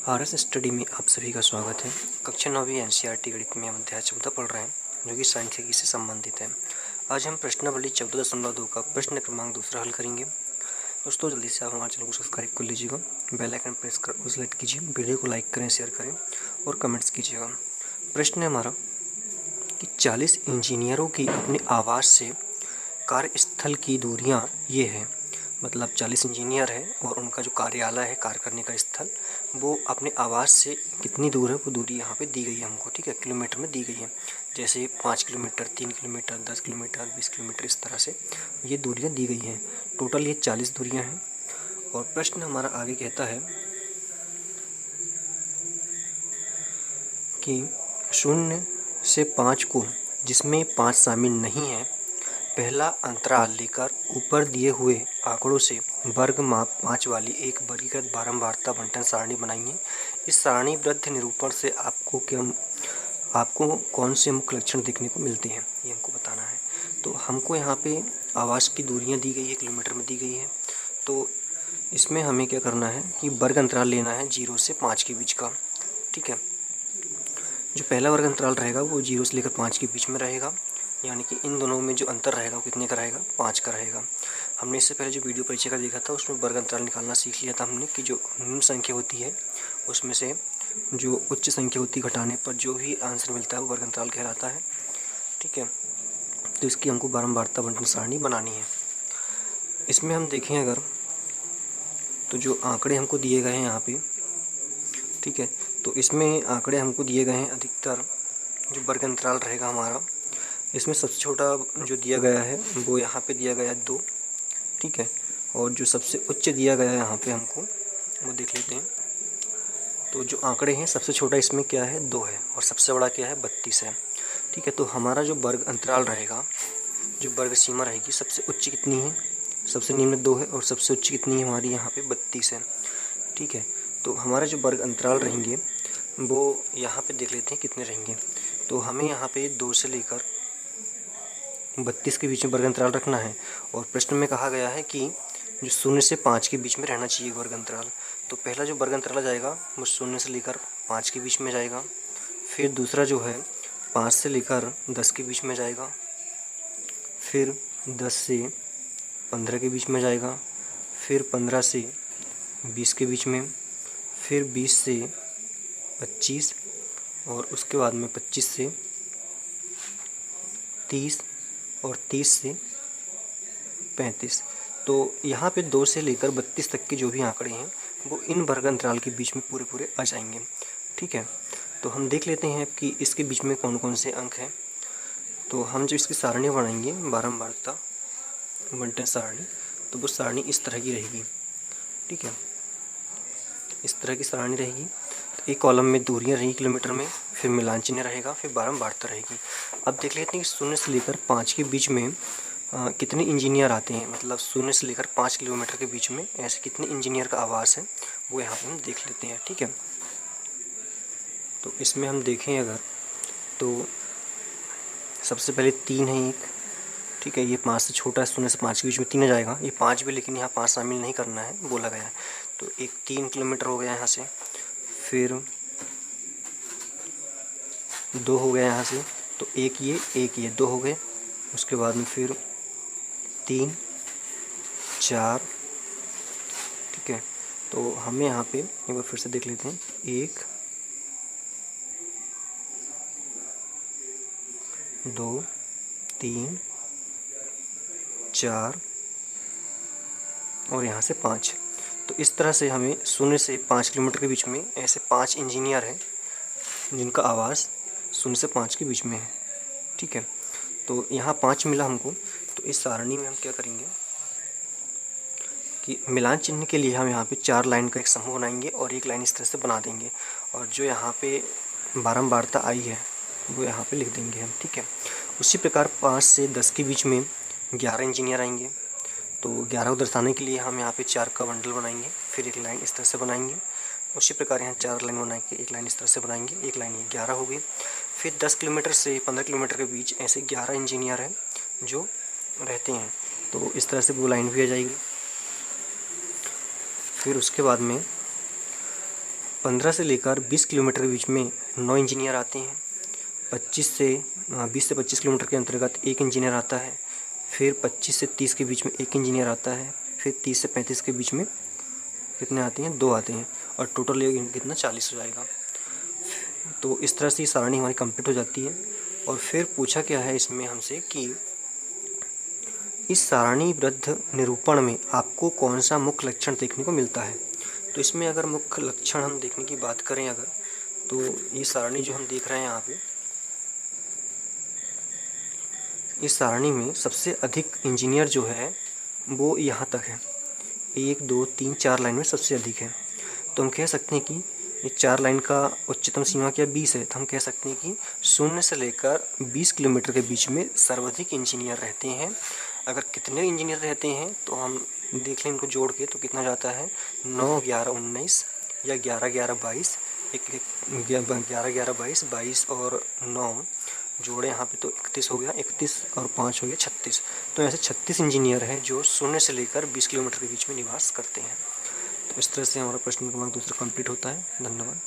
RS study में आप सभी का स्वागत है। कक्षा 9वीं एनसीईआरटी गणित में हम अध्याय 14 पढ़ रहे हैं, जो कि सांख्यिकी से संबंधित है। आज हम प्रश्नावली 14.2 का प्रश्न क्रमांक दूसरा हल करेंगे। दोस्तों, जल्दी से आप हमारे चैनल को सब्सक्राइब कर लीजिएगा, बेल आइकन प्रेस कर उस सेलेक्ट कीजिए, वीडियो को लाइक करें, शेयर करें और कमेंट्स कीजिएगा। प्रश्न है हमारा कि 40 इंजीनियरों की अपने आवास से कार्यस्थल की दूरियाँ ये हैं। मतलब 40 इंजीनियर हैं और उनका जो कार्यालय है, कार्य करने का स्थल, वो अपने आवास से कितनी दूर है, वो दूरी यहाँ पे दी गई है हमको। ठीक है, किलोमीटर में दी गई है। जैसे 5 किलोमीटर, 3 किलोमीटर, 10 किलोमीटर, 20 किलोमीटर, इस तरह से ये दूरियाँ दी गई हैं। टोटल ये 40 दूरियाँ हैं। और प्रश्न हमारा आगे कहता है कि 0 से 5 को, जिसमें 5 शामिल नहीं है, पहला अंतराल लेकर ऊपर दिए हुए आंकड़ों से वर्ग माप 5 वाली एक वर्गीकृत बारंबारता बंटन सारणी बनाइए। इस सारणीबद्ध निरूपण से आपको कौन से मुख्य लक्षण देखने को मिलते हैं, ये हमको बताना है। तो हमको यहाँ पे आवास की दूरियाँ दी गई है, किलोमीटर में दी गई है। तो इसमें हमें क्या करना है कि वर्ग अंतराल लेना है 0 से 5 के बीच का। ठीक है, जो पहला वर्ग अंतराल रहेगा वो 0 से लेकर 5 के बीच में रहेगा, यानी कि इन दोनों में जो अंतर रहेगा वो कितने का रहेगा, 5 का रहेगा। हमने इससे पहले जो वीडियो परिचय का देखा था, उसमें वर्ग अंतराल निकालना सीख लिया था हमने कि जो निम्न संख्या होती है उसमें से जो उच्च संख्या होती है घटाने पर जो भी आंसर मिलता है वो वर्ग अंतराल कहलाता है। ठीक है, तो इसकी हमको बारंबारता बंटन सारणी बनानी है। इसमें हम देखें अगर, तो जो आंकड़े हमको दिए गए हैं यहाँ पे, ठीक है, तो इसमें आंकड़े हमको दिए गए हैं अधिकतर जो वर्ग अंतराल रहेगा हमारा, इसमें सबसे छोटा जो दिया गया है वो यहाँ पे दिया गया है 2। ठीक है, और जो सबसे उच्च दिया गया है यहाँ पे हमको, वो देख लेते हैं। तो जो आंकड़े हैं, सबसे छोटा इसमें क्या है, 2 है, और सबसे बड़ा क्या है, 32 है। ठीक है, तो हमारा जो वर्ग अंतराल रहेगा, जो वर्ग सीमा रहेगी, सबसे उच्च कितनी है, सबसे निम्न 2 है, और सबसे उच्च कितनी है हमारी यहाँ पे 32 है। ठीक है, तो हमारा जो वर्ग अंतराल रहेंगे वो यहाँ पे देख लेते हैं कितने रहेंगे। तो हमें यहाँ पे 2 से लेकर 32 के बीच में वर्ग अंतराल रखना है। और प्रश्न में कहा गया है कि जो 0 से 5 के बीच में रहना चाहिए वर्ग अंतराल। तो पहला जो वर्ग अंतराल जाएगा वो 0 से लेकर 5 के बीच में जाएगा। फिर दूसरा जो है 5 से लेकर 10 के बीच में जाएगा। फिर 10 से 15 के बीच में जाएगा। फिर 15 से 20 के बीच में। फिर 20 से 25, और उसके बाद में 25 से 30, और 30 से 35। तो यहाँ पे 2 से लेकर 32 तक के जो भी आंकड़े हैं वो इन वर्ग अंतराल के बीच में पूरे पूरे आ जाएंगे। ठीक है, तो हम देख लेते हैं कि इसके बीच में कौन कौन से अंक हैं। तो हम जो इसकी सारणी बनाएंगे, बारंबारता बंटन सारणी, तो वो सारणी इस तरह की रहेगी। ठीक है, इस तरह की सारणी रहेगी। तो एक कॉलम में दूरियाँ रहेंगी किलोमीटर में, फिर मिलान चिन्ह रहेगा, फिर बारंबारता रहेगी। अब देख लेते हैं कि 0 से लेकर 5 के बीच में कितने इंजीनियर आते हैं। मतलब 0 से लेकर 5 किलोमीटर के बीच में ऐसे कितने इंजीनियर का आवास है, वो यहाँ पे हम देख लेते हैं। ठीक है, तो इसमें हम देखें अगर, तो सबसे पहले 3 है एक। ठीक है, ये 5 से छोटा है, 0 से 5 के बीच में 3 आ जाएगा। ये 5 भी, लेकिन यहाँ 5 शामिल नहीं करना है, बोला गया है। तो एक 3 किलोमीटर हो गया यहाँ से। फिर 2 हो गया यहाँ से। तो एक ये 2 हो गए। उसके बाद में फिर 3, 4। ठीक है, तो हमें यहाँ पे एक बार फिर से देख लेते हैं। 1, 2, 3, 4 और यहाँ से 5। तो इस तरह से हमें 0 से 5 किलोमीटर के बीच में ऐसे 5 इंजीनियर हैं जिनका आवास 0 से 5 के बीच में है। ठीक है, तो यहाँ 5 मिला हमको। तो इस सारणी में हम क्या करेंगे कि मिलान चिन्ह के लिए हम यहाँ पे 4 लाइन का एक समूह बनाएंगे और एक लाइन इस तरह से बना देंगे, और जो यहाँ पे बारंबारता आई है वो यहाँ पे लिख देंगे हम। ठीक है, उसी प्रकार 5 से 10 के बीच में 11 इंजीनियर आएंगे। तो 11 को दर्शाने के लिए हम यहाँ पे 4 का बंडल बनाएंगे, फिर एक लाइन इस तरह से बनाएंगे। उसी प्रकार यहाँ 4 लाइन बना के एक लाइन इस तरह से बनाएंगे, एक लाइन ये 11 हो गई। फिर 10 किलोमीटर से 15 किलोमीटर के बीच ऐसे 11 इंजीनियर हैं जो रहते हैं। तो इस तरह से वो लाइन भी आ जाएगी। फिर उसके बाद में 15 से लेकर 20 किलोमीटर के बीच में 9 इंजीनियर आते हैं। 20 से 25 किलोमीटर के अंतर्गत 1 इंजीनियर आता है। फिर 25 से 30 के बीच में 1 इंजीनियर आता है। फिर 30 से 35 के बीच में कितने आते हैं? 2 आते हैं। और टोटल ये कितना 40 हो जाएगा। तो इस तरह से ये सारणी हमारी कंप्लीट हो जाती है। और फिर पूछा क्या है इसमें हमसे कि इस सारणीबद्ध निरूपण में आपको कौन सा मुख्य लक्षण देखने को मिलता है। तो इसमें अगर मुख्य लक्षण हम देखने की बात करें अगर, तो ये सारणी जो हम देख रहे हैं यहाँ पे, इस सारणी में सबसे अधिक इंजीनियर जो है वो यहाँ तक है। 1 2 3 4 लाइन में सबसे अधिक है। तो हम कह सकते हैं कि ये 4 लाइन का उच्चतम सीमा क्या 20 है। तो हम कह सकते हैं कि 0 से लेकर 20 किलोमीटर के बीच में सर्वाधिक इंजीनियर रहते हैं। अगर कितने इंजीनियर रहते हैं तो हम देख लें इनको जोड़ के, तो कितना जाता है 9 11 19 या 11 11 22, 11 11 22, 22 और 9 जोड़े यहाँ पे तो 31 हो गया, 31 और 5 हो गया 36। तो ऐसे 36 इंजीनियर हैं जो 0 से लेकर 20 किलोमीटर के बीच में निवास करते हैं। तो इस तरह से हमारा प्रश्न क्रमांक 2 कंप्लीट होता है। धन्यवाद।